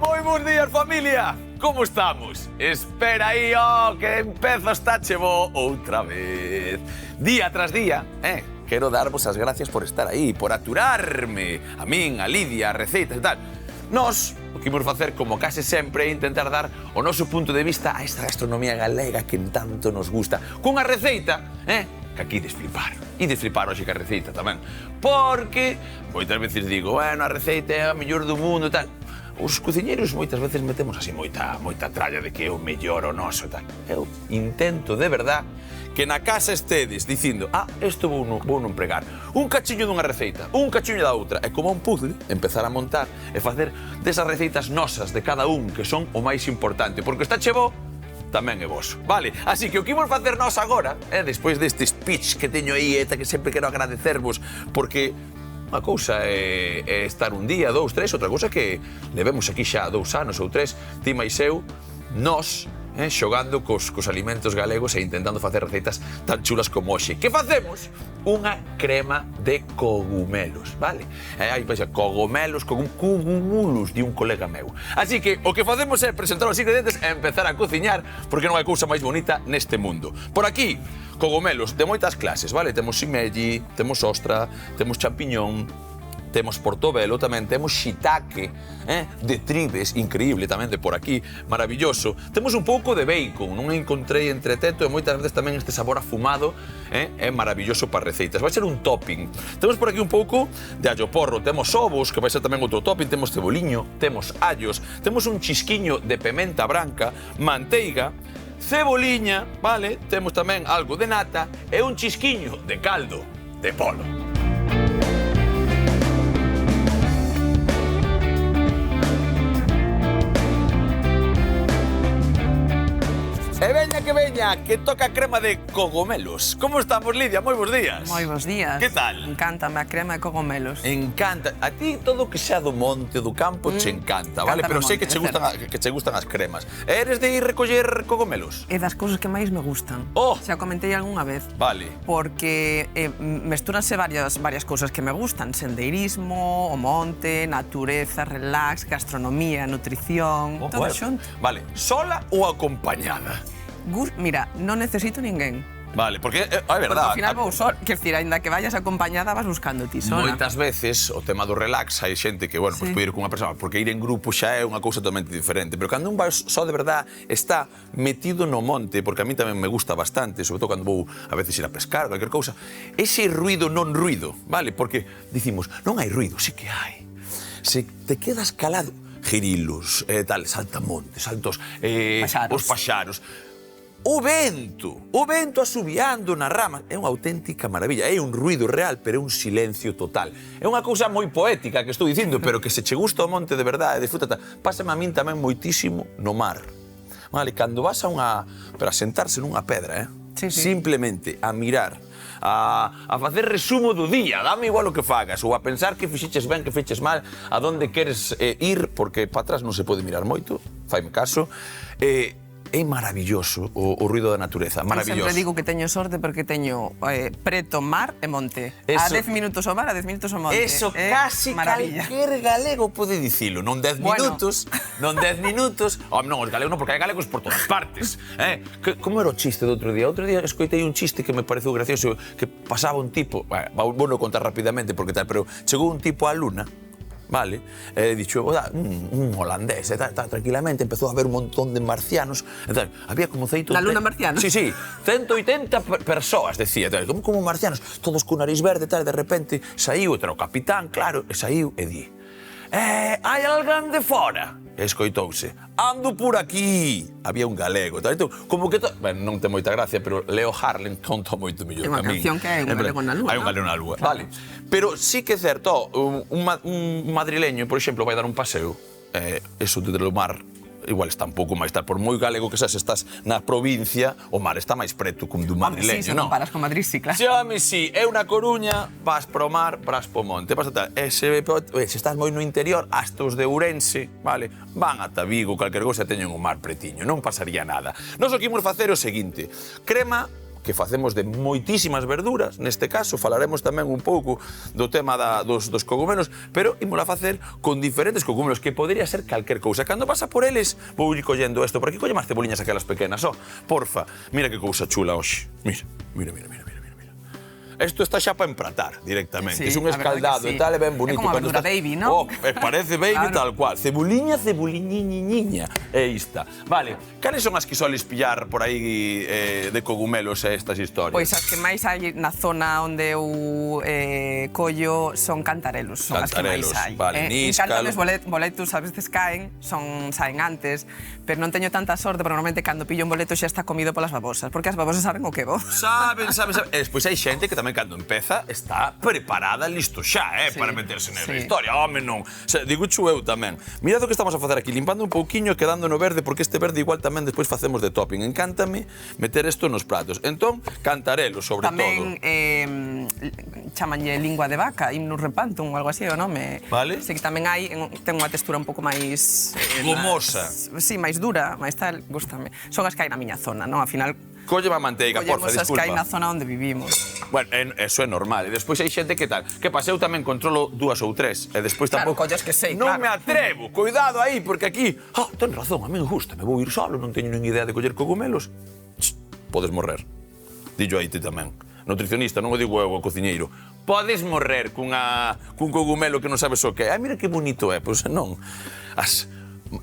Moi bons días, familia! Como estamos? Espera aí, que empezo esta chebo outra vez. Día tras día, quero darvos as gracias por estar aí, por aturarme, a min, a Lidia, a receitas e tal. Nós, o que imos facer, como case sempre, é intentar dar o noso punto de vista a esta gastronomía galega que tanto nos gusta. Cunha receita, que aquí desflipar. E desflipar hoxe que a receita tamén. Porque moitas veces digo, bueno, a receita é a mellor do mundo e tal. Os cociñeiros moitas veces metemos así moita tralla de que é o mellor o noso e tal. Eu intento de verdad que na casa estedes dicindo isto vou non empregar. Un cachiño dunha receita, un cachiño da outra. É como un puzzle, empezar a montar e facer desas receitas nosas de cada un que son o máis importante. Porque está chebo tamén é voso, vale? Así que o que imos facer nós agora, despois deste speech que teño aí, que sempre quero agradecervos, porque unha cousa é estar un día, 2, 3, outra cousa que levemos aquí xa 2 anos ou 3, ti máis eu, nós, xogando cos alimentos galegos e intentando facer receitas tan chulas como hoxe. Que facemos? Unha crema de cogumelos, vale? Aí vai ser cogumelos, cogumulus, di un colega meu. Así que o que facemos é presentar os ingredientes e empezar a cociñar, porque non hai cousa máis bonita neste mundo. Por aquí, cogumelos de moitas clases, vale? Temos simelli, temos ostra, temos champiñón, temos portobelo tamén, temos shiitake, de tribes, increíble tamén de por aquí, maravilloso. Temos un pouco de bacon, non encontrei entreteto e moitas veces tamén este sabor afumado é maravilloso para receitas. Vai ser un topping. Temos por aquí un pouco de allo porro, temos ovos, que vai ser tamén outro topping, temos ceboliño, temos allos, temos un chisquiño de pementa branca, manteiga, ceboliña, vale? Temos tamén algo de nata e un chisquiño de caldo de polo. Veña, que toca crema de cogomelos. Como estamos, Lidia? Moi bons días. Moi bons días. Que tal? Encántame a crema de cogomelos. Encanta. A ti todo o que sea do monte, do campo, che encanta, vale? Pero sei que che gustan as cremas. Eres de ir recoller cogomelos? É das cousas que máis me gustan. Xa comentei algunha vez. Vale. Porque mestúranse varias cousas que me gustan. Sendeirismo, o monte, natureza, relax, gastronomía, nutrición, todo xunto. Vale. Sola ou acompañada? Mira, non necesito ninguén. Vale, porque é verdade. Porque ao final vou só, quer dicir, ainda que vayas acompañada, vas buscando ti sola. Moitas veces, o tema do relax, hai xente que, bueno, pois pode ir cunha persoa, porque ir en grupo xa é unha cousa totalmente diferente. Pero cando un vai só de verdade está metido no monte, porque a mí tamén me gusta bastante, sobre todo cando vou a veces ir a pescar, calquer cousa, ese ruido non ruido, vale? Porque dicimos, non hai ruido, sí que hai. Se te quedas calado, girilos, tal, saltamontes, saltos, os paxaros. O vento asubiando na rama, é unha auténtica maravilla, é un ruido real, pero é un silencio total. É unha cousa moi poética que estou dicindo, pero que se che gusta o monte de verdade, disfrútate. Pásame a min tamén moitísimo no mar. Vale, cando vas para sentarse nunha pedra, simplemente a mirar, a facer resumo do día, dame igual o que fagas, ou a pensar que fixeches ben, que fixeches mal, a donde queres ir, porque para atrás non se pode mirar moito, faime caso, é maravilloso o ruido da natureza, maravilloso. Eu sempre digo que teño sorte porque teño preto, mar e monte. A 10 minutos ao mar, a 10 minutos ao monte. Eso casi calquer galego pode dicilo. Non 10 minutos, non 10 minutos. Non, os galegos non, porque hai galegos por todas partes. Como era o chiste do outro día? Outro día escoitei un chiste que me pareceu gracioso, que pasaba un tipo, vou non contar rapidamente porque tal, pero chegou un tipo á luna, vale? Dixo, un holandés, tranquilamente, empezou a ver un montón de marcianos. Entón, había como 180... Na luna marciana? Sí, 180 persoas, decía, como marcianos, todos con nariz verde, tal, de repente, saiu, era o capitán, claro, e saiu e di, hai alguén de fora? E escoitouse, ando por aquí. Había un galego, tal, entón, como que... non ten moita gracia, pero Leo Harlem conta moito mellor que a min. É unha canción que hai un galego na lúa, hai un galego na lúa, vale. Pero sí que é certo, un madrileño, por exemplo, vai dar un paseo, eso de lo mar, igual está un pouco máis tal. Por moi galego que seas, estás na provincia, o mar está máis preto que un do madrileño, sí, se non? comparas con Madrid, sí, claro. Si, home, si, eu na Coruña, vas pro mar, vas pro monte, vas a tal. E se estás moi no interior, hasta os de Ourense, vale, van ata Vigo, calquer cousa, teñen o mar pretiño, non pasaría nada. Nos o que imos facer é o seguinte: crema que facemos de moitísimas verduras, neste caso falaremos tamén un pouco do tema dos cogumelos, pero ímola facer con diferentes cogumelos, que podría ser calquer cousa. Cando pasa por eles, vou ir collendo isto. Por aquí colle máis ceboliñas aquelas pequenas, porfa, mira que cousa chula hoxe. Mira. Isto está xa para empratar directamente. Sí, é un escaldado e tal, é ben bonito. É como a verdura baby, non? Parece baby tal cual. Ceboliñiñiña. É ista. Vale, cales son as que soles pillar por aí de cogumelos e estas historias? Pois as que máis hai na zona onde eu collo son cantarelos, son as que máis hai. Vale, níscal. Encántames boletus, a veces saen antes, pero non teño tanta sorte, porque normalmente cando pillo un boleto xa está comido polas babosas, porque as babosas saben o que bo. Saben. E despois hai xente que tamén cando empeza está preparada, listo xa, para meterse nesa historia. Home, non. Digo chu eu tamén. Mirad o que estamos a facer aquí, limpando un pouquiño e quedando no verde, porque este verde igual tamén despois facemos de topping. Encántame meter isto nos pratos. Entón, cantarelos, sobre todo. Tamén chamanlle lingua de vaca, himnus repantum ou algo así, o nome. Vale. Sí, que tamén hai, ten unha textura un pouco máis... gomosa. Sí, máis dura, máis tal, gústame. Son as que hai na miña zona, non? Al final... Colle má manteiga, porfa, disculpa. Collemos as que hai na zona onde vivimos. Bueno, eso é normal. E despois hai xente que tal. Que pasa, eu tamén controlo 2 ou 3. E despois Claro, tampouco... collas que sei, Non claro. me atrevo, cuidado aí, porque aquí... ten razón, a mí me gusta, me vou ir solo, non teño nin idea de coller cogumelos. Podes morrer. Dillo aí ti tamén. Nutricionista, non o digo eu, o cociñeiro. Podes morrer cun cogumelo que non sabes o que é. Mira que bonito é, pois non.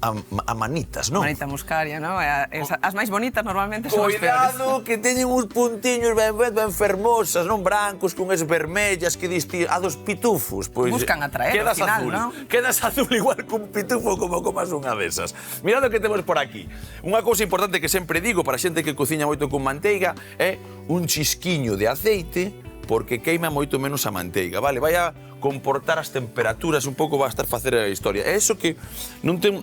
A manitas, non? Manita muscaria, non? As máis bonitas normalmente son as peores. Cuidado, que teñen uns puntiños ben fermosas, non brancos, con es vermellas, que diste a dos pitufos. Pois, buscan atraer, ao final, non? Quedas azul igual que un pitufo como comas unha desas. Mirad o que temos por aquí. Unha cousa importante que sempre digo para xente que cociña moito con manteiga é un chisquiño de aceite, porque queima moito menos a manteiga, vale? Vai a comportar as temperaturas, un pouco va a estar facer a historia. É iso que non ten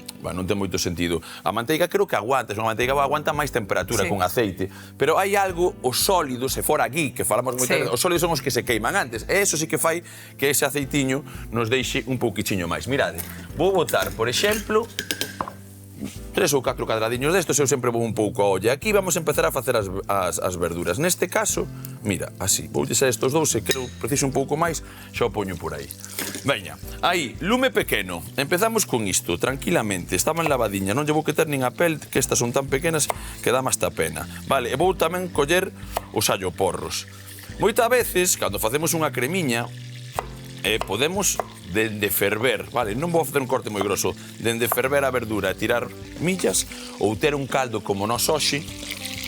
moito sentido. A manteiga creo que aguanta, unha manteiga aguanta máis temperatura con aceite, pero hai algo, os sólidos, se fora aquí, que falamos moito, os sólidos son os que se queiman antes, e eso sí que fai que ese aceitiño nos deixe un pouquichiño máis. Mirade, vou botar, por exemplo, 3 ou 4 cadradiños destos, eu sempre vou un pouco a olla. Aquí vamos a empezar a facer as verduras. Neste caso, mira, así, vou deixar estos dous, se quero preciso un pouco máis, xa o poño por aí. Veña, aí, lume pequeno. Empezamos con isto, tranquilamente. Estaban lavadiña, non lle vou quitar nin a pel, que estas son tan pequenas que dá máis pena. Vale, e vou tamén coller os alloporros. Moitas veces, cando facemos unha cremiña, podemos dende ferver, vale, non vou facer un corte moi grosso, dende ferver a verdura e tirar millas, ou ter un caldo como nós hoxe,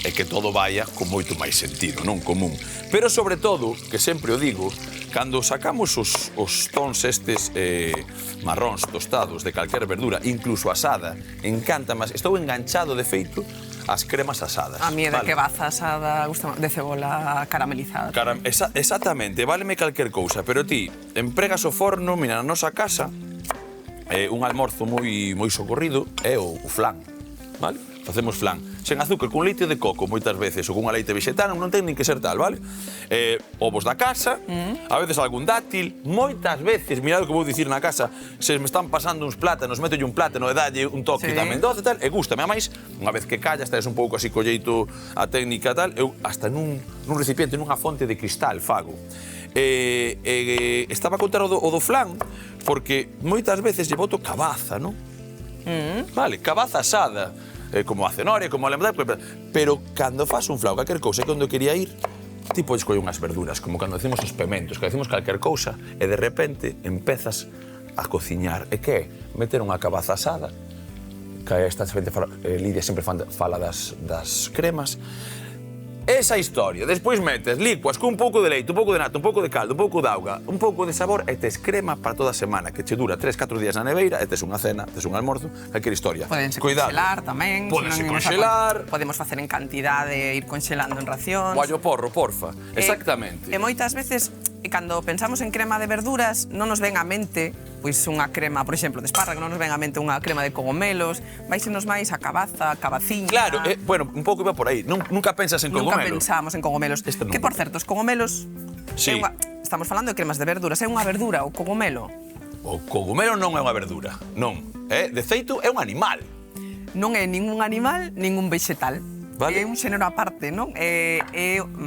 e que todo vaya con moito máis sentido, non común. Pero sobre todo, que sempre o digo, cando sacamos os tons estes marróns tostados de calquer verdura, incluso asada, encanta máis, estou enganchado de feito as cremas asadas. A mí é de quebaza asada, de cebola caramelizada. Exactamente, váleme calquer cousa, pero ti empregas o forno, mira, na nosa casa, un almorzo moi socorrido é o flan, vale? Facemos flan, sen azúcar, con leite de coco moitas veces, ou con unha leite vegetana, non ten nin que ser tal, vale? Ovos da casa, a veces algún dátil, moitas veces, mirad o que vou dicir na casa, se me están pasando uns plátanos, métolle un plátano e dalle un toque tamén doce tal, e gústame, a máis, unha vez que callas, traes un pouco así colleito a técnica tal, eu hasta nun recipiente, nunha fonte de cristal fago. Estaba a contar o do flan, porque moitas veces lle boto cabaza, non? Vale, cabaza asada, como a cenoria, como a lembrar, pero cando faz un flau, calquer cousa, que onde quería ir, ti podes coller unhas verduras, como cando decimos os pementos, que decimos calquer cousa, e de repente empezas a cociñar. E que é? Meter unha cabaza asada, que esta xente Lidia sempre fala das cremas, esa historia. Despois metes licuas con un pouco de leite, un pouco de nata, un pouco de caldo, un pouco de auga, un pouco de sabor e tes crema para toda a semana, que che dura 3-4 días na neveira e tes unha cena, tes un almorzo, calquer historia. Podense conxelar tamén. Podense conxelar. Podemos facer en cantidade, ir conxelando en racións. O allo porro, porfa. Exactamente. E moitas veces E cando pensamos en crema de verduras, non nos ven á mente pois unha crema, por exemplo, de espárrago, non nos ven á mente unha crema de cogomelos, váixenos máis a cabaza, cabaciña... Claro, bueno, un pouco iba por aí. Nunca pensas en cogomelo. Nunca pensamos en cogomelos. Que, por certo, os cogomelos... Sí. Estamos falando de cremas de verduras. É unha verdura, o cogomelo? O cogomelo non é unha verdura, non. De feito, é un animal. Non é ningún animal, ningún vegetal. Vale. É un xénero aparte, non?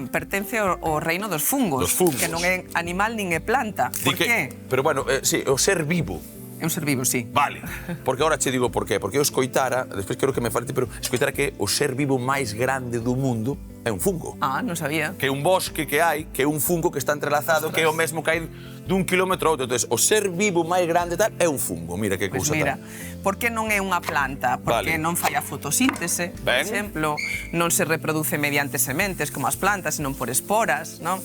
Pertence ao reino dos fungos. Dos fungos. Que non é animal nin é planta. Por qué? Pero bueno, sí, o ser vivo. É un ser vivo, sí. Vale, porque agora che digo por qué. Porque eu escoitara, despois quero que me falete, pero escoitara que o ser vivo máis grande do mundo é un fungo. Ah, non sabía. Que é un bosque que hai, que é un fungo que está entrelazado, que é o mesmo que hai dun kilómetro a outro. Entón, o ser vivo máis grande tal é un fungo. Mira que cousa Mira, tal. por que non é unha planta? Porque non fai a fotosíntese, por exemplo, non se reproduce mediante sementes como as plantas, senón por esporas, non?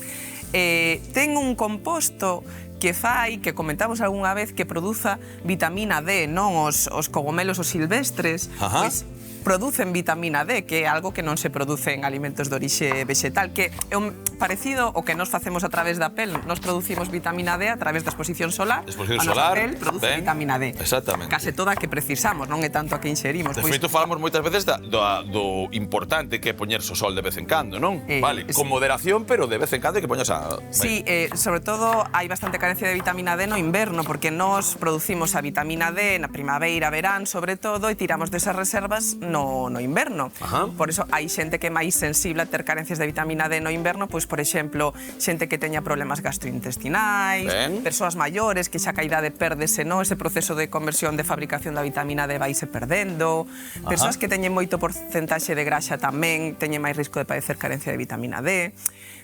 Ten un composto que fai, que comentamos algunha vez, que produza vitamina D, non os cogomelos os silvestres, pois producen vitamina D, que é algo que non se produce en alimentos de orixe vegetal, que é un parecido ao que nos facemos a través da pel. Nos producimos vitamina D a través da exposición solar. Exposición a solar, nosa pel produce vitamina D. Exactamente. Case toda a que precisamos, non é tanto a que inxerimos. De feito, falamos moitas veces do importante que é poñerse o sol de vez en cando, non? Vale, con moderación, pero de vez en cando hai que poñerse a... Sí, sobre todo hai bastante carencia de vitamina D no inverno, porque nos producimos a vitamina D na primavera, verán, sobre todo, e tiramos desas reservas no inverno. Por iso hai xente que é máis sensible a ter carencias de vitamina D no inverno, pois, por exemplo, xente que teña problemas gastrointestinais, persoas maiores que xa a idade pérdese, non? Ese proceso de conversión de fabricación da vitamina D vaise perdendo. Persoas que teñen moito porcentaxe de graxa tamén teñen máis risco de padecer carencia de vitamina D.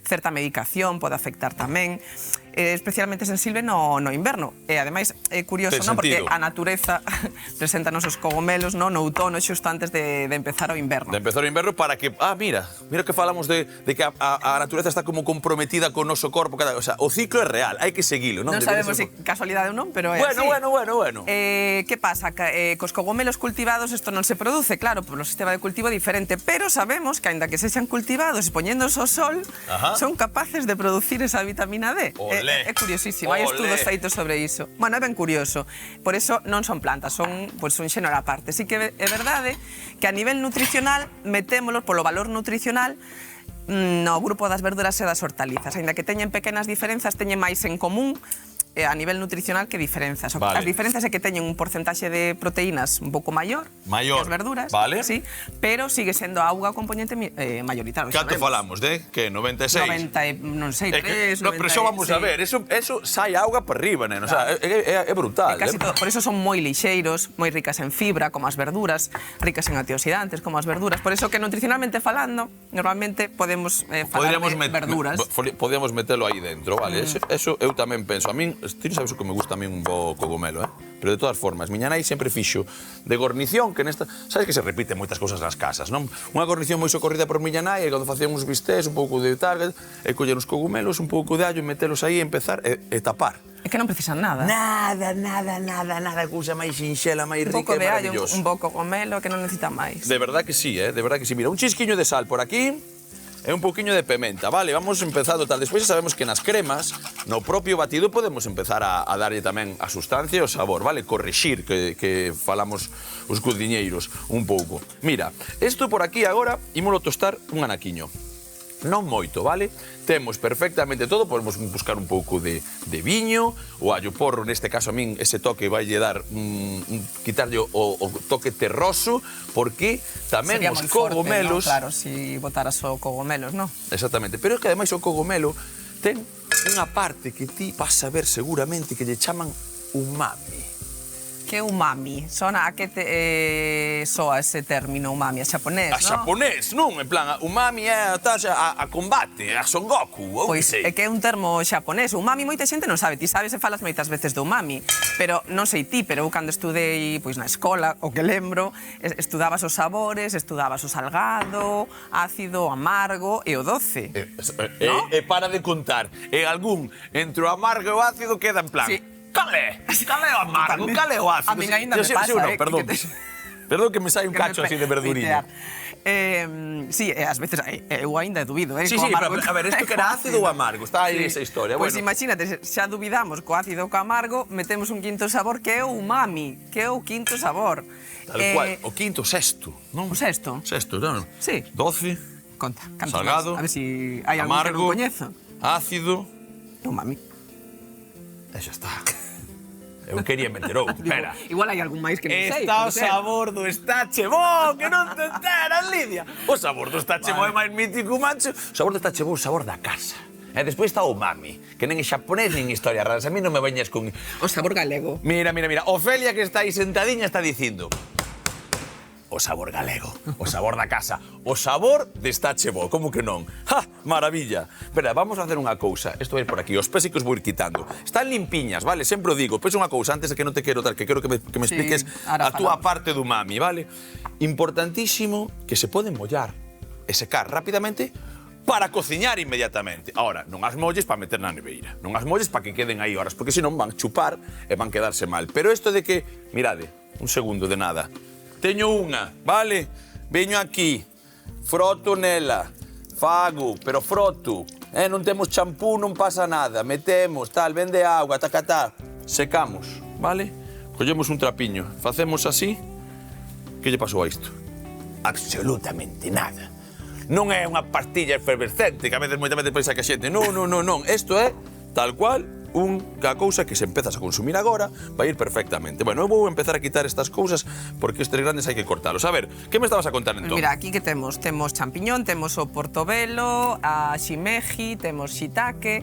Certa medicación pode afectar tamén. Especialmente sensible no inverno. E, ademais, é curioso, non? Porque a natureza preséntanos os cogomelos no outono, xusto antes de empezar o inverno. De empezar o inverno para que... mira que falamos de que a natureza está como comprometida co noso corpo. O sea, o ciclo é real, hai que seguilo, non? Non sabemos se casualidade ou non, pero é así. Bueno. Que pasa? Cos cogomelos cultivados isto non se produce, claro, polo sistema de cultivo diferente, pero sabemos que, aínda que sexan cultivados e poñéndose ao sol, son capaces de producir esa vitamina D. É curiosísimo, hai estudos feitos sobre iso. Bueno, é ben curioso. Por iso non son plantas, son un xénero aparte. Sí que é verdade que a nivel nutricional metémolos polo valor nutricional no grupo das verduras e das hortalizas. Aínda que teñen pequenas diferenzas, teñen máis en común a nivel nutricional que diferenzas. As diferenzas é que teñen un porcentaxe de proteínas un pouco maior que as verduras, sí, pero sigue sendo a auga o componente mayoritario. Canto falamos de? Que 96? 90, non sei, 3, 96. Pero xa vamos a ver, eso sai auga para arriba, nen. O sea, é brutal. Casi todo. Por eso son moi lixeiros, moi ricas en fibra, como as verduras, ricas en antioxidantes, como as verduras. Por eso que nutricionalmente falando, normalmente podemos falar de verduras. Podríamos metelo aí dentro, vale? Eso eu tamén penso. A min, ti non sabes o que me gusta a min un bo cogomelo, pero de todas formas, miña nai sempre fixo de gornición, que nesta... Sabes que se repiten moitas cousas nas casas, non? Unha gornición moi socorrida por miña nai, e cando facían uns bistés, un pouco de tal, e coller uns cogomelos, un pouco de allo, e metelos aí, e empezar e tapar. É que non precisan nada. Nada, cousa máis sinxela, máis rica e maravillosa. Un bo cogomelo que non necesita máis. De verdad que sí, de verdad que sí. Mira, un chisquiño de sal por aquí, e un pouquiño de pementa, vale? Vamos empezando tal. Despois xa sabemos que nas cremas, no propio batido, podemos empezar a darlle tamén a sustancia e o sabor, vale? Corrixir, que falamos os cociñeiros un pouco. Mira, isto por aquí agora, ímolo tostar un anaquiño. Non moito, vale? Temos perfectamente todo, podemos buscar un pouco de viño, o allo porro, neste caso a min ese toque vai lle dar, quitarlle o toque terroso, porque tamén sería os cogomelos... Forte, ¿no? Claro, si botaras o cogomelos, non? Exactamente, pero é que ademais o cogomelo ten unha parte que ti vas a ver seguramente que lle chaman umami. Que umami? Sona a que soa ese término umami? A xaponés, non? A xaponés, non? En plan, umami é a combate, a Son Goku, ou pois que sei. É que é un termo xaponés. Umami moita xente non sabe. Ti sabes e falas moitas veces do umami. Pero non sei ti, pero eu cando estudei na escola, o que lembro, estudabas os sabores, estudabas o salgado, ácido, amargo e o doce. E para de contar. E algún entre o amargo e o ácido queda en plan... Cal é o amargo? Cal é o ácido? A min ainda me pasa, Perdón que me sai un cacho así de verduriña. Sí, ás veces eu ainda dubido, Sí, pero a ver, isto que era ácido ou amargo? Está aí esa historia. Pois imagínate, xa dubidamos co ácido ou co amargo, metemos un quinto sabor que é o umami, que é o quinto sabor. Tal cual, o quinto, o sexto, non? O sexto? Sexto, non? Sí. 12, Conta, cantos salgado, máis? A ver si hai algún que non amargo, coñezo. ácido... Umami. E xa está. Eu quería meter outro, espera. Igual hai algún máis que non sei. Está o sabor do Estachebó, que non te enteras, Lidia. O sabor do Estachebó é máis mítico, macho. O sabor do Estachebó é o sabor da casa. E despois está o umami, que nen é xaponés nin historias raras. A mí non me veñas con... O sabor galego. Mira. Ofelia, que está aí sentadiña, está dicindo... O sabor galego, o sabor da casa, o sabor de Estachebó, como que non? ¡Ja! Maravilla! Espera, vamos a hacer unha cousa. Isto vai por aquí, os pés que os vou ir quitando. Están limpiñas, vale? Sempre o digo. Pois unha cousa, antes de que non te quero dar, que quero que me expliques a túa parte do umami, vale? Importantísimo que se poden mollar e secar rapidamente para cociñar inmediatamente. Ahora, non as molles para meter na neveira. Non as molles para que queden aí horas, porque senón van chupar e van quedarse mal. Pero isto de que, mirade, un segundo de nada. Teño unha, vale? Veño aquí, froto nela, fago, pero froto. Non temos champú, non pasa nada. Metemos, tal, vende agua, tacatá. Secamos, vale? Collemos un trapiño, facemos así. Que lle pasou a isto? Absolutamente nada. Non é unha pastilla efervescente, que a veces moita veces pensa que a xente. Non. Isto é tal cual unha cousa que se empezas a consumir agora vai ir perfectamente. Bueno, eu vou empezar a quitar estas cousas porque estes grandes hai que cortalos. A ver, que me estabas a contar entón? Mira, aquí que temos? Temos champiñón, temos o portobelo, a shimeji, temos shiitake,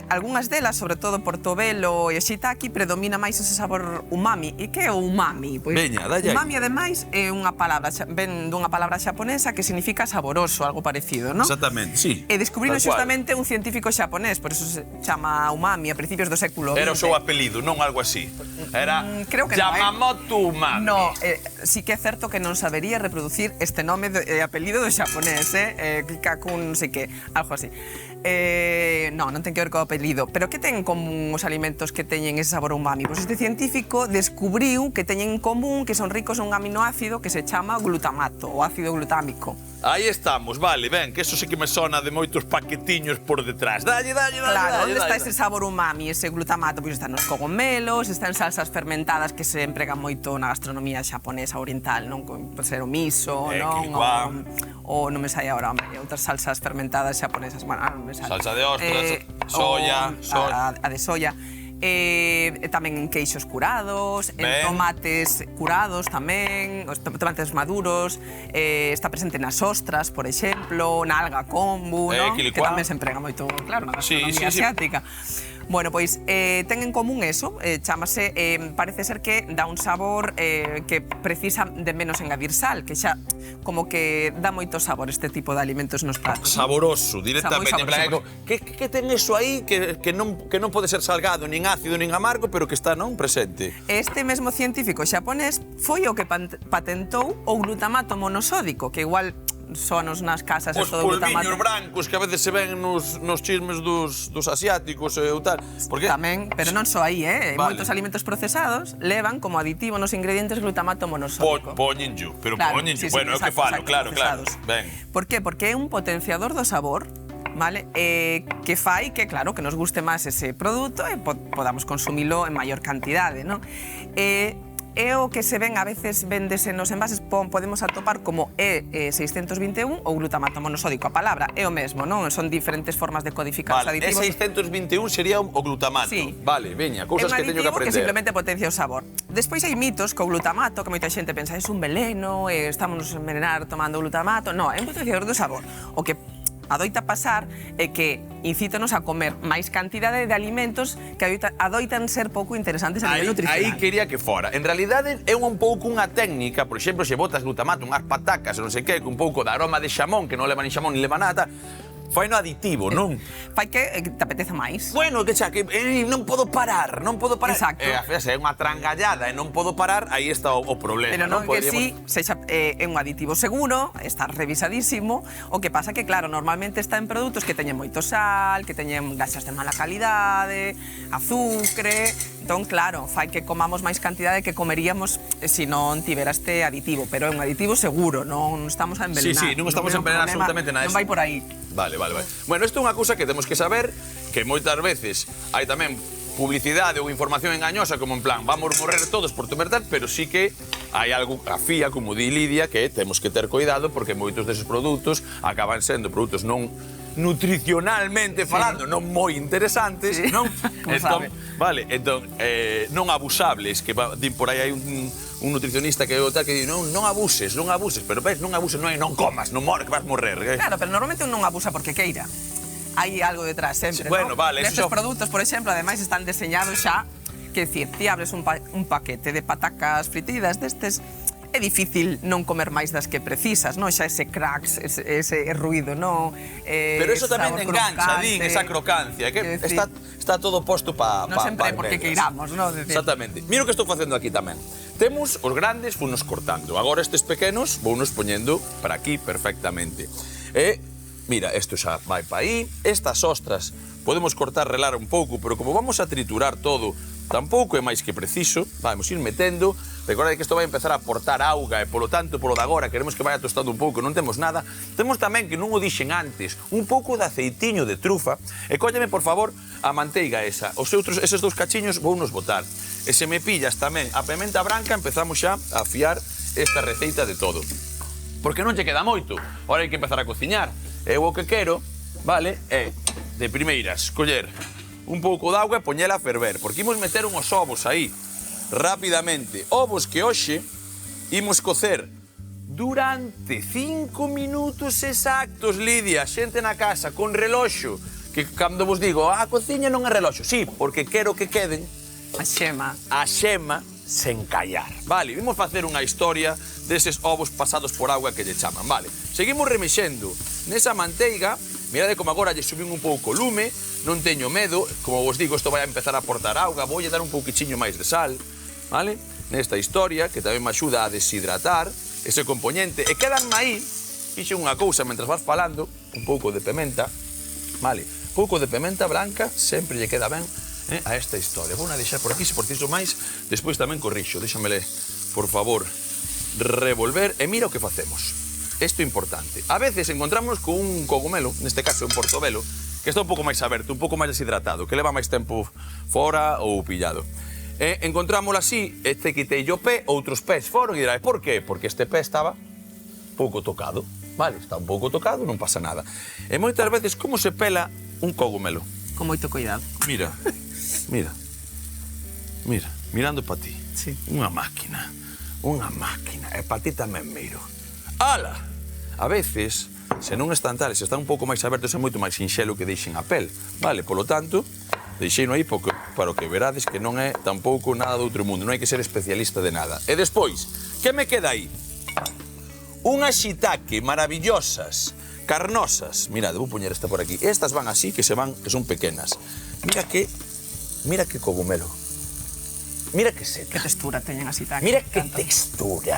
algunhas delas, sobre todo portobelo e shiitake, predomina máis ese sabor umami. E que é o umami? Pois, veña, dalle aí. Umami, ademais, é unha palabra, ven dunha palabra xaponesa que significa saboroso, algo parecido, non? Exactamente, sí. E descubriron xustamente un científico xaponés, por eso se chama umami a principios do século XX. Era o seu apelido, non algo así. Era creo que Yamamoto Umami. No, sí que é certo que non sabería reproducir este nome e apelido do xaponés, Kikakun, non sei que, algo así. Non ten que ver co apelido. Pero que ten en común os alimentos que teñen ese sabor umami? Pois este científico descubriu que teñen en común que son ricos en un aminoácido que se chama glutamato, o ácido glutámico. Aí estamos, vale, ben, que eso sí que me sona de moitos paquetiños por detrás. Dalle. Claro, onde está ese sabor umami, ese glutamato? Pois está nos cogomelos, está en salsas fermentadas que se empregan moito na gastronomía xaponesa oriental, non? Pode ser o miso, non? O non me sai agora, hombre, outras salsas fermentadas xaponesas, bueno, non me sai. Salsa de ostras, soya, a de soya. Tamén en queixos curados, en tomates curados tamén, os tomates maduros, está presente nas ostras, por exemplo, na alga kombu, non? Que tamén se emprega moito, claro, na gastronomía asiática. Bueno, pois ten en común eso, chámase, parece ser que dá un sabor que precisa de menos engadir sal, que xa como que dá moito sabor este tipo de alimentos nos pratos. Saboroso, directamente. Que ten eso aí que non pode ser salgado, nin ácido, nin amargo, pero que está non presente? Este mesmo científico xaponés foi o que patentou o glutamato monosódico, que igual sonos nas casas os polviños brancos que a veces se ven nos chismes dos asiáticos ou tal. Tamén, pero non só aí, moitos alimentos procesados levan como aditivo nos ingredientes glutamato monosódico. Poñenllo, pero poñenllo. Bueno, é o que falo, claro. Ben. Por qué? Porque é un potenciador do sabor, vale? Que fai que, claro, que nos guste máis ese produto e podamos consumilo en maior cantidade, non? É o que se ven, a veces vendese nos envases, podemos atopar como E621 ou glutamato monosódico. A palabra é o mesmo, non? Son diferentes formas de codificar os aditivos. E621 sería o glutamato. Sí. Vale, veña, cousas que teño que aprender. É un aditivo que simplemente potencia o sabor. Despois hai mitos co glutamato, que moita xente pensa é un veneno, estamos nos envenenar tomando glutamato. Non, é un potenciador do sabor. O que adoita pasar é que incítanos a comer máis cantidade de alimentos que adoitan ser pouco interesantes a nivel nutricional. Aí quería que fora. En realidade é un pouco unha técnica, por exemplo, se botas glutamato, unhas patacas, non sei que, un pouco de aroma de xamón, que non leva ni xamón ni leva nada, fai no aditivo, non? Fai que te apetece máis. Bueno, que non podo parar. Exacto. Se é unha trangallada e non podo parar, aí está o problema. Pero non que sí, é un aditivo seguro, está revisadísimo, o que pasa que, claro, normalmente está en produtos que teñen moito sal, que teñen gasas de mala calidade, azúcar, Entón, claro, fai que comamos máis cantidade que comeríamos se non tivera este aditivo, pero é un aditivo seguro, non estamos a envenenar. Sí, non estamos a envenenar absolutamente nada. Non vai por aí. Vale. Bueno, isto é unha cousa que temos que saber, que moitas veces hai tamén publicidade ou información engañosa, como en plan, vamos morrer todos por tomar tal, pero sí que hai algo, a fía, como di Lidia, que temos que ter cuidado porque moitos deses produtos acaban sendo produtos non nutricionalmente falando, non moi interesantes, non? Entón, vale, entón, non abusables, que din por aí hai un nutricionista que di non abuses, pero ves, non abuses, non comas, non morres, que vas morrer. Claro, pero normalmente un non abusa porque queira. Hai algo detrás sempre, bueno, vale, estes produtos, por exemplo, ademais están deseñados xa, que decir, ti abres un paquete de patacas fritidas destes, é difícil non comer máis das que precisas, non? Xa ese cracks, ese ruido, non? Pero eso tamén engancha, din, esa crocancia, que está todo posto para... Non sempre porque queiramos, non? Exactamente. Mira o que estou facendo aquí tamén. Temos os grandes, funos cortando. Agora estes pequenos, vounos poñendo para aquí perfectamente. Mira, isto xa vai para aí. Estas ostras podemos cortar, relar un pouco, pero como vamos a triturar todo, tampouco é máis que preciso. Vamos ir metendo. Recordade que isto vai empezar a aportar auga e, polo tanto, polo de agora, queremos que vaya tostando un pouco, non temos nada. Temos tamén, que non o dixen antes, un pouco de aceitiño de trufa. E cólleme, por favor, a manteiga esa. Eses dous cachiños vou nos botar. E se me pillas tamén a pimenta branca, empezamos xa a afiar esta receita de todo. Porque non lle queda moito. Ahora hai que empezar a cociñar. Eu o que quero, vale, é, de primeiras, coller un pouco de auga e poñela a ferver, porque imos meter uns ovos aí, rapidamente. Ovos que hoxe imos cocer durante 5 minutos exactos, Lidia, xente na casa, con reloxo, que cando vos digo, a cociña non é reloxo, sí, porque quero que queden a xema sen callar. Vale, vimos facer unha historia deses ovos pasados por auga que lle chaman, vale. Seguimos remexendo nesa manteiga, mirade como agora lle subín un pouco o lume, non teño medo, como vos digo, isto vai a empezar a aportar auga, voulle dar un pouquichiño máis de sal, vale? Nesta historia, que tamén me axuda a deshidratar ese componente, e quedanme aí, fixe unha cousa mentras vas falando, un pouco de pimenta, vale? Pouco de pimenta branca, sempre lle queda ben a esta historia. Vou a deixar por aquí, se por iso máis, despois tamén corrixo, déxamele, por favor, revolver, e mira o que facemos. Isto é importante. A veces encontramos con un cogumelo, neste caso un portobelo, que está un pouco máis aberto, un pouco máis deshidratado, que leva máis tempo fora ou pillado. Encontrámoslo así, este quitei o pé, outros pés foron, e dirá, por qué? Porque este pé estaba pouco tocado, vale? Está un pouco tocado, non pasa nada. E moitas veces, como se pela un cogumelo? Con moito cuidado. Mira, mirando para ti. Sí. Unha máquina, e para ti tamén miro. Ala! A veces, se non están tales, se están un pouco máis abertos, é moito máis sinxelo que deixen a pel, vale? Polo tanto, deixeino aí para que verades que non é tampouco nada do outro mundo, non hai que ser especialista de nada. E despois, que me queda aí? Unhas shiitake maravillosas, carnosas. Mirad, vou poñer esta por aquí. Estas van así, que son pequenas. Mira que cogumelo. Mira que seca. Que textura teñen as shiitake. Mira que textura.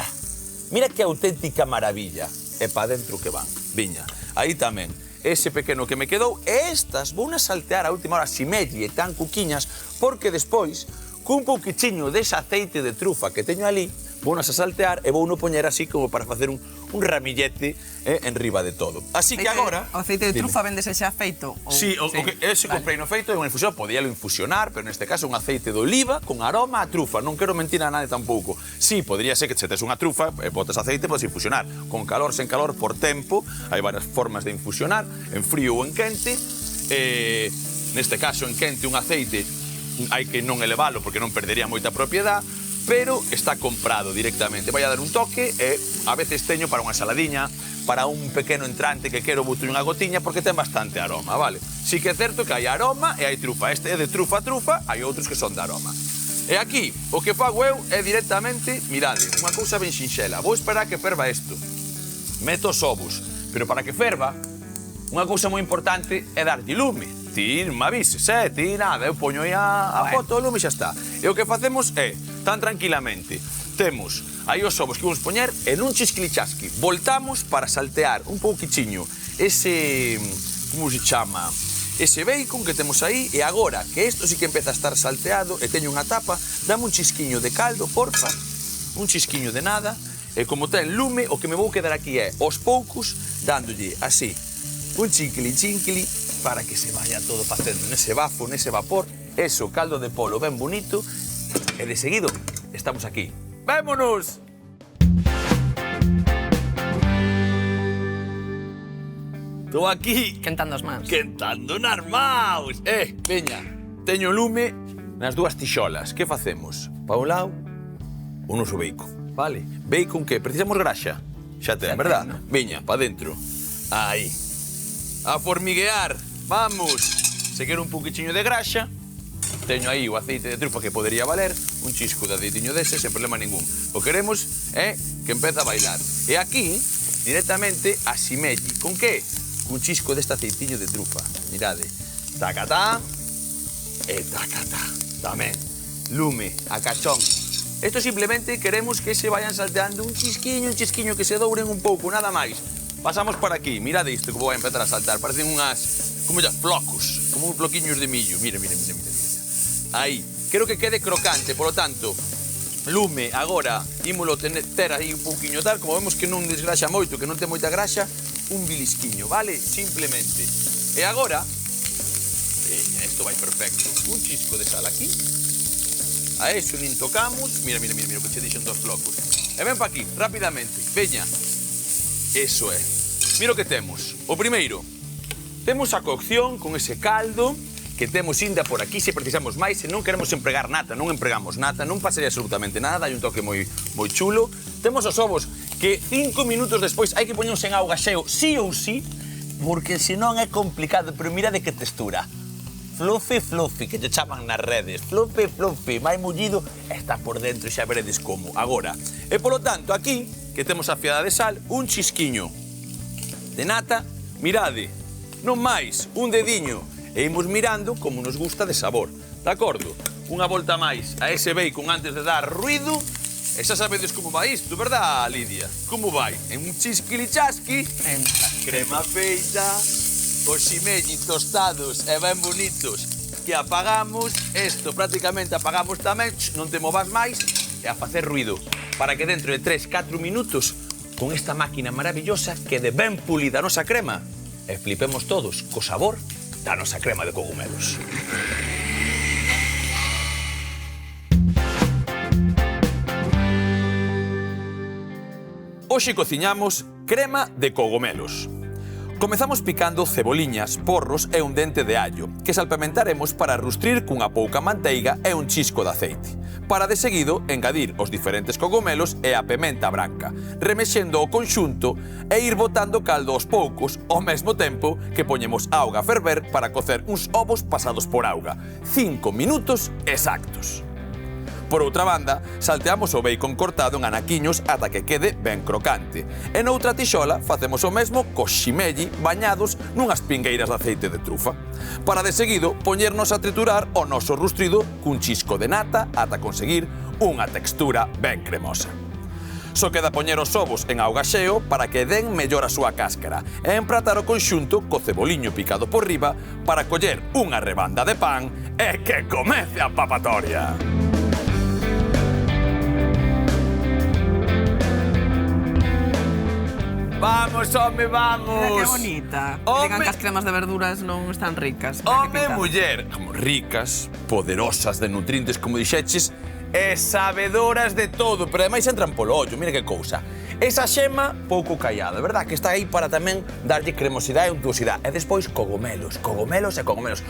Mira que auténtica maravilla. E pa dentro que van. Viña, aí tamén. Ese pequeno que me quedou. E estas vou a saltear a última hora, si medlle tan cuquiñas, porque despois, cun pouquichiño dese aceite de trufa que teño ali, vou a saltear e vou poñer así como para facer un ramillete en riba de todo. Así que agora... O aceite de trufa vendese xa feito? Sí, ese comprei no feito, é un infusor, podíalo infusionar, pero neste caso un aceite de oliva con aroma a trufa. Non quero mentir a nada tampouco. Sí, podría ser que se tes unha trufa, botas aceite, podes infusionar. Con calor, sen calor, por tempo. Hai varias formas de infusionar, en frío ou en quente. Neste caso, en quente, un aceite hai que non elevalo porque non perdería moita propiedade, pero está comprado directamente. Vai a dar un toque e a veces teño para unha saladiña, para un pequeno entrante que quero botar unha gotiña porque ten bastante aroma, vale? Si que é certo que hai aroma e hai trufa. Este é de trufa a trufa, hai outros que son de aroma. E aquí, o que fago eu é directamente, mirade, unha cousa ben sinxela. Vou esperar que ferva isto. Meto os ovos, pero para que ferva, unha cousa moi importante é darlle lume. Ti me avises, ti nada, eu poño aí a foto do lume e xa está. E o que facemos é, tan tranquilamente, temos aí os ovos que vamos poñer e nun chisquilichasqui voltamos para saltear un pouquichiño ese, como se chama, ese bacon que temos aí e agora que isto sí que empeza a estar salteado e teño unha tapa, dame un chisquiño de caldo, porfa, un chisquiño de nada e como ten lume, o que me vou quedar aquí é aos poucos dándolle así un chinquili para que se vaya todo facendo nese bafo, nese vapor, eso, caldo de polo ben bonito e de seguido estamos aquí. ¡Vémonos! Estou aquí Quentando as mans. quentando nas maus. Veña, teño lume nas dúas tixolas. Que facemos? Pa un lado, o noso bacon, vale? Bacon que precisamos graxa. Xa ten, verdad? Veña, pa dentro. Aí. A formiguear. Vamos. Se quero un pouquichiño de graxa, teño aí o aceite de trufa que podería valer, un chisco de aceitiño dese, sen problema ningún. O queremos é que empeza a bailar. E aquí, directamente, a ximelli. Con que? Un chisco deste aceitiño de trufa. Mirade. Tacatá e tacatá. Tamén. Lume, a cachón. Isto simplemente queremos que se vayan salteando un chisquiño que se douren un pouco, nada máis. Pasamos por aquí. Mirade isto que vou a empezar a saltar. Parecen unhas, como ya, flocos. Como uns floquiños de millo. Mira. Aí. Quero que quede crocante, polo tanto, lume, agora, ímolo ter aí un pouquiño tal, como vemos que non desgraxa moito, que non ten moita graxa, un bilisquiño, vale? Simplemente. E agora, veña, isto vai perfecto. Un chisco de sal aquí. A eso nin tocamos. Mira, o que che dixen dos flocos. E ven pa aquí, rapidamente. Veña. Eso é. Mira o que temos. O primeiro, temos a cocción con ese caldo que temos inda por aquí, se precisamos máis, se non queremos empregar nata, non empregamos nata, non pasaría absolutamente nada, hai un toque moi chulo. Temos os ovos que 5 minutos despois hai que poñernos en auga xeo, sí ou sí, porque senón é complicado, pero mira de que textura. Fluffy, que te chaman nas redes. Fluffy, máis mullido, está por dentro, xa veredes como. Agora, e polo tanto, aquí, que temos a fiada de sal, un chisquiño de nata, mirade, non máis, un dediño, e imos mirando como nos gusta de sabor. De acordo? Unha volta máis a ese bacon antes de dar ruido. E xa sabedes como vai isto, verdad, Lidia? Como vai? En un chisquilichasqui, crema feita, os ximelli tostados e ben bonitos que apagamos. Isto prácticamente apagamos tamén, non te movas máis, e a facer ruido para que dentro de 3-4 minutos con esta máquina maravillosa quede ben pulida a nosa crema e flipemos todos co sabor da nosa crema de cogumelos. Hoxe cociñamos crema de cogomelos. Comezamos picando ceboliñas, porros e un dente de allo, que salpementaremos para rustrir cunha pouca manteiga e un chisco de aceite. Para de seguido engadir os diferentes cogomelos e a pementa branca, remexendo o conxunto e ir botando caldo aos poucos, ao mesmo tempo que poñemos auga a ferver para cocer uns ovos pasados por auga. 5 minutos exactos. Por outra banda, salteamos o bacon cortado en anaquiños ata que quede ben crocante. E noutra tixola facemos o mesmo cos ximelli bañados nunhas pingueiras de aceite de trufa. Para de seguido poñernos a triturar o noso rustrido cun chisco de nata ata conseguir unha textura ben cremosa. Só queda poñer os ovos en auga xeo para que den mellor a súa cáscara e empratar o conxunto co ceboliño picado por riba para coller unha rebanda de pan e que comece a papatoria. Vamos, home, vamos! Mira que bonita. Digan que as cremas de verduras non están ricas. Home, muller, ricas, poderosas de nutrientes, como dixeches, e sabedoras de todo, pero ademais entran polo ollo, mira que cousa. Esa xema pouco callada, verdad? Que está aí para tamén darlle cremosidade e untuosidade. E despois cogomelos.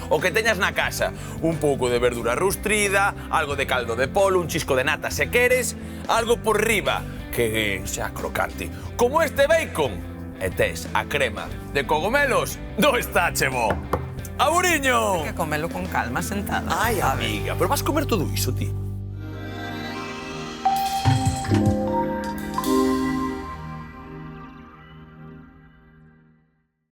O que teñas na casa, un pouco de verdura rustrida, algo de caldo de polo, un chisco de nata se queres, algo por riba que xa crocante, como este bacon. E tes a crema de cogomelos do Estachevo. Aburiño! Hai que comelo con calma, sentada. Ai, amiga, pero vas comer todo iso, ti?